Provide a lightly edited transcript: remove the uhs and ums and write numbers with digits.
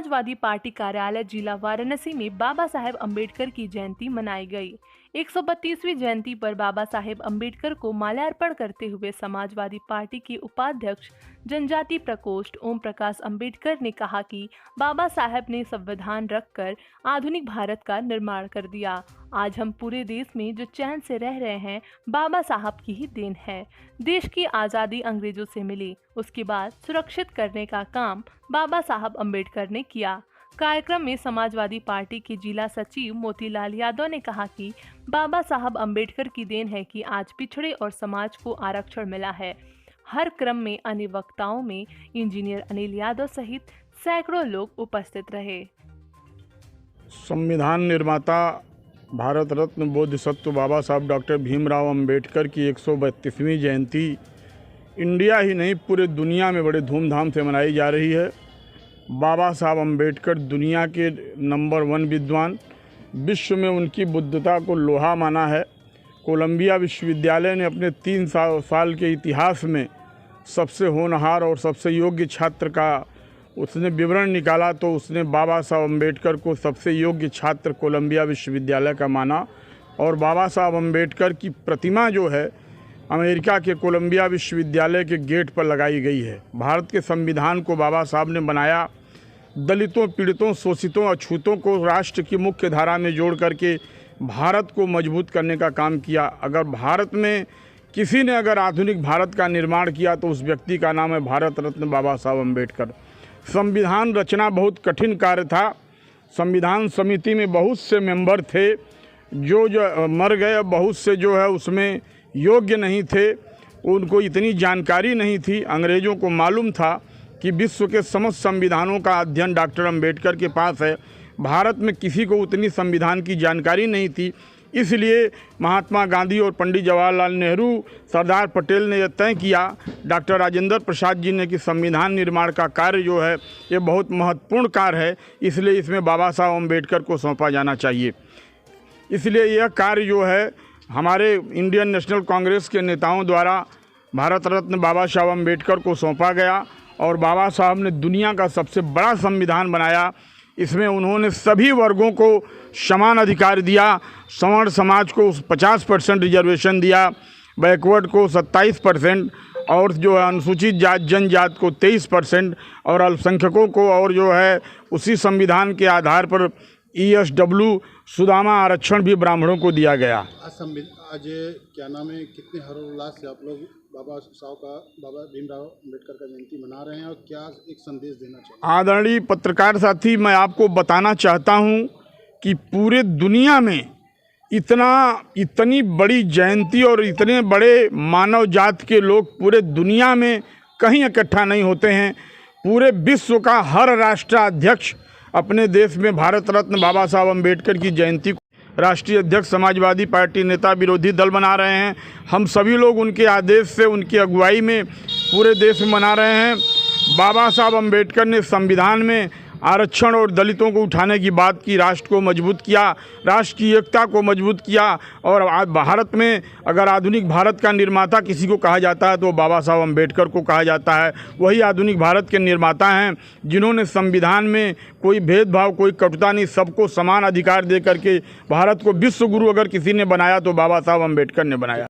Samajwadi party कार्यालय जिला वाराणसी में बाबा साहेब अम्बेडकर की जयंती मनाई गई। 132वीं जयंती पर बाबा साहेब अम्बेडकर को माल्यार्पण करते हुए समाजवादी पार्टी के उपाध्यक्ष जनजाति प्रकोष्ठ ओम प्रकाश अम्बेडकर ने कहा कि बाबा साहेब ने संविधान रखकर आधुनिक भारत का निर्माण कर दिया। आज हम पूरे देश में जो चैन से रह रहे हैं, बाबा साहब की ही देन है। देश की आज़ादी अंग्रेजों से मिली, उसके बाद सुरक्षित करने का काम बाबा साहब अम्बेडकर ने किया। कार्यक्रम में समाजवादी पार्टी के जिला सचिव मोतीलाल यादव ने कहा कि बाबा साहब अम्बेडकर की देन है कि आज पिछड़े और समाज को आरक्षण मिला है। हर क्रम में अन्य वक्ताओं में इंजीनियर अनिल यादव सहित सैकड़ों लोग उपस्थित रहे। संविधान निर्माता भारत रत्न बोधिसत्व बाबा साहब डॉक्टर भीमराव अंबेडकर की 132वीं जयंती इंडिया ही नहीं पूरे दुनिया में बड़े धूमधाम से मनाई जा रही है। बाबा साहब अम्बेडकर दुनिया के नंबर 1 विद्वान, विश्व में उनकी बुद्धता को लोहा माना है। कोलंबिया विश्वविद्यालय ने अपने 3 साल के इतिहास में सबसे होनहार और सबसे योग्य छात्र का उसने विवरण निकाला, तो उसने बाबा साहब अम्बेडकर को सबसे योग्य छात्र कोलंबिया विश्वविद्यालय का माना। और बाबा साहब अम्बेडकर की प्रतिमा जो है अमेरिका के कोलंबिया विश्वविद्यालय के गेट पर लगाई गई है। भारत के संविधान को बाबा साहब ने बनाया, दलितों, पीड़ितों, शोषितों, अछूतों को राष्ट्र की मुख्य धारा में जोड़ करके भारत को मजबूत करने का काम किया। अगर भारत में किसी ने अगर आधुनिक भारत का निर्माण किया तो उस व्यक्ति का नाम है भारत रत्न बाबा साहब अम्बेडकर। संविधान रचना बहुत कठिन कार्य था। संविधान समिति में बहुत से मेंबर थे जो मर गए, बहुत से जो है उसमें योग्य नहीं थे, उनको इतनी जानकारी नहीं थी। अंग्रेज़ों को मालूम था कि विश्व के समस्त संविधानों का अध्ययन डॉक्टर अम्बेडकर के पास है। भारत में किसी को उतनी संविधान की जानकारी नहीं थी, इसलिए महात्मा गांधी और पंडित जवाहरलाल नेहरू, सरदार पटेल ने यह तय किया, डॉक्टर राजेंद्र प्रसाद जी ने, कि संविधान निर्माण का कार्य जो है ये बहुत महत्वपूर्ण कार्य है, इसलिए इसमें बाबा साहब अम्बेडकर को सौंपा जाना चाहिए। इसलिए यह कार्य जो है हमारे इंडियन नेशनल कांग्रेस के नेताओं द्वारा भारत रत्न बाबा साहब अम्बेडकर को सौंपा गया। और बाबा साहब ने दुनिया का सबसे बड़ा संविधान बनाया। इसमें उन्होंने सभी वर्गों को समान अधिकार दिया। सवर्ण समाज को 50% रिजर्वेशन दिया, बैकवर्ड को 27% और जो है अनुसूचित जात जनजात को 23% और अल्पसंख्यकों को और जो है उसी संविधान के आधार पर ESW सुदामा आरक्षण भी ब्राह्मणों को दिया गया। आज क्या नाम है, कितने हर्षोल्लास से आप लोग बाबा भीमराव अम्बेडकर का जयंती मना रहे हैं और क्या एक संदेश देना चाहिए? आदरणीय पत्रकार साथी, मैं आपको बताना चाहता हूं कि पूरे दुनिया में इतनी बड़ी जयंती और इतने बड़े मानव जात के लोग पूरे दुनिया में कहीं इकट्ठा नहीं होते हैं। पूरे विश्व का हर राष्ट्राध्यक्ष अपने देश में भारत रत्न बाबा साहब अम्बेडकर की जयंती को राष्ट्रीय अध्यक्ष समाजवादी पार्टी नेता विरोधी दल मना रहे हैं। हम सभी लोग उनके आदेश से, उनकी अगुवाई में पूरे देश में मना रहे हैं। बाबा साहब अम्बेडकर ने संविधान में आरक्षण और दलितों को उठाने की बात की, राष्ट्र को मजबूत किया, राष्ट्र की एकता को मजबूत किया। और आज भारत में अगर आधुनिक भारत का निर्माता किसी को कहा जाता है तो बाबा साहब अम्बेडकर को कहा जाता है। वही आधुनिक भारत के निर्माता हैं जिन्होंने संविधान में कोई भेदभाव, कोई कटुता नहीं, सबको समान अधिकार दे करके भारत को विश्व गुरु अगर किसी ने बनाया तो बाबा साहब अम्बेडकर ने बनाया।